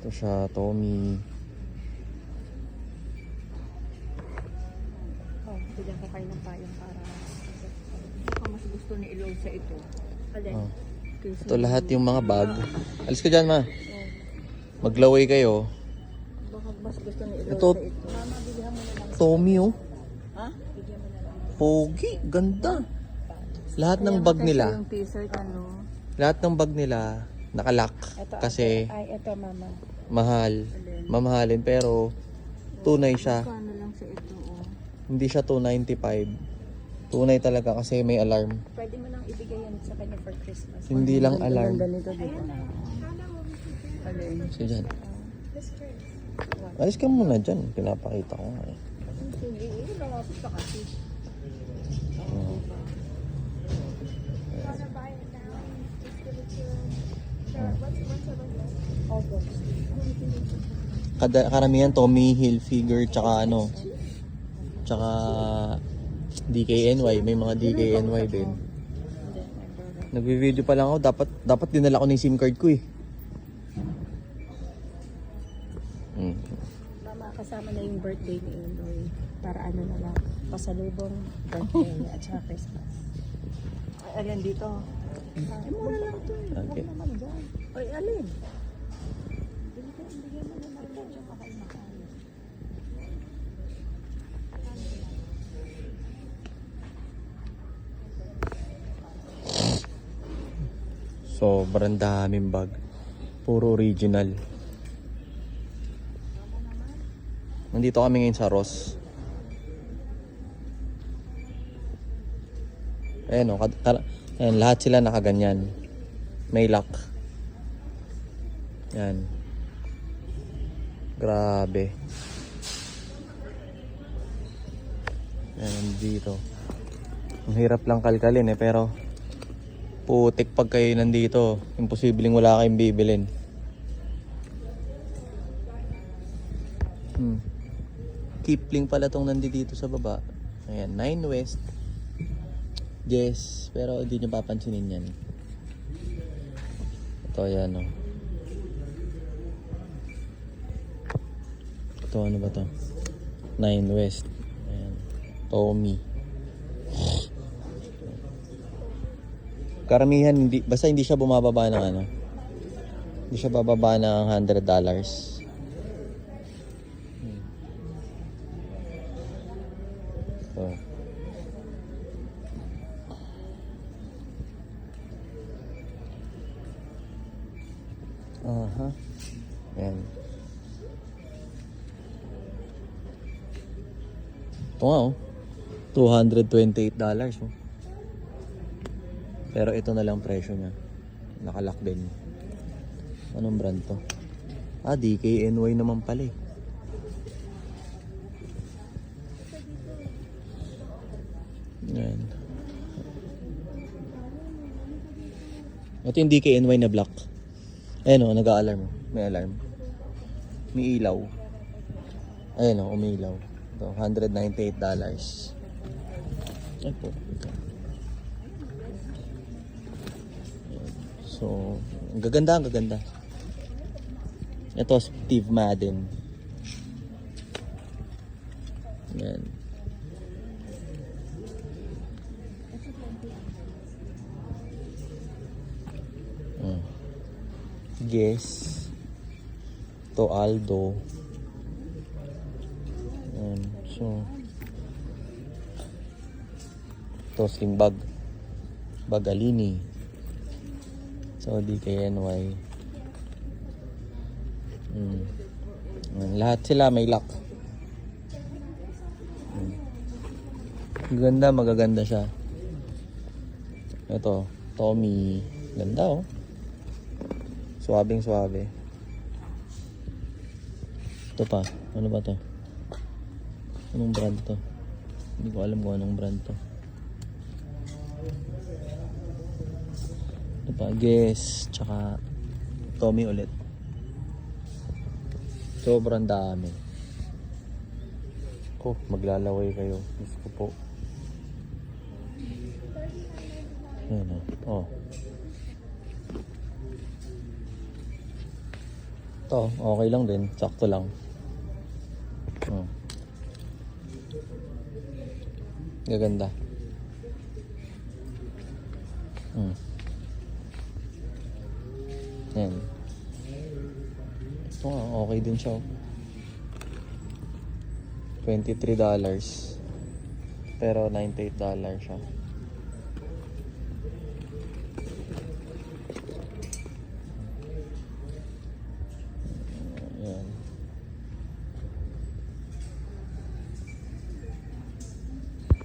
Ito siya, Tommy. Oh, bigyan ko kayo ng payong para baka mas gusto ni Eloisa ito. Alin? Oh. Kasi Ito lahat yung mga bag. Alis ka dyan, ma. Maglaway kayo. baka mas gusto ni Eloisa Ito, ito. Mama, bigyan mo na lang. Tommy, oh. Ha? Bigyan mo na lang. Pogi, ganda. Lahat ng bag nila, Yung t-shirt, ano? lahat ng bag nila nakalock Ito, kasi ay, ito, mama. mahal. Mamahalin pero tunay siya. Kano lang sa ito, oh. Hindi siya 295. Tunay talaga kasi may alarm. Pwede mo nang ibigay yan sa kanya for Christmas. Hindi lang alarm. Ganito dito. Alin? So dyan. Alis ka muna dyan. Pinapakita ko nga eh. Sige, nakapit ka kasi. Karamihan Tommy Hilfiger tsaka ano. Tsaka DKNY. May mga DKNY din. Nagvi-video pa lang ako. Dapat dinala ko na yung SIM card ko eh. Mama, kasama na yung birthday ni Eloy. Para ano na lang, pasalubong, birthday at saka Christmas. Ay, alin dito? Ay, mura lang ito eh. Okay. Huwag naman dyan. Ay, alin? Bigyan mo naman dyan yung kakaimakan. Sobrang daming bag. Puro original. Nandito kami ngayon sa Ross. Ayan o. Ayan, lahat sila nakaganyan. May lock. Yan. Grabe. Ayan, dito. Ang hirap lang kalkalin eh, pero putik pag kayo nandito. Imposibleng wala kayong bibilin. Kipling pala tong nandito sa baba. Ayan, 9 West. Yes, pero hindi nyo papansinin yan. Ito, ayan o. Ito, ano ba to? 9 West. Ayan. Tommy. Karamihan, basta hindi siya bumababa ng ano. Hindi siya bababa ng $100. So. Aha. Ayan. Ito nga oh. $228 oh. Pero ito na lang presyo niya. Nakalock din. Anong brand to? Ah, DKNY naman pala eh. Yan. Ito yung DKNY na black. Ayan o, nag-a-alarm. May alarm. May ilaw. Ayan o, umilaw. Ito, $198. Ay po. So, ang gaganda, ang gaganda. Ito, Steve Madden. Yan. Guess. To Aldo. Yan. So, ito, sling bag. Bagalini. So, DKNY. Lahat sila may lock. Ganda, magaganda siya. Ito, Tommy. Ganda oh. Suwabing suwabe. Ito pa. Ano ba to? Anong brand to? Hindi ko alam kung anong brand to. Ito pa. Guess. Tsaka Tommy ulit. Sobrang dami. Oh, maglalaway kayo. Gusto ko po. Ayan o. Oh. Ito, okay lang din. Sakto lang. Hmm. Gaganda. Hmm. Yan. Ito nga, okay din siya. $23. Pero $98 siya.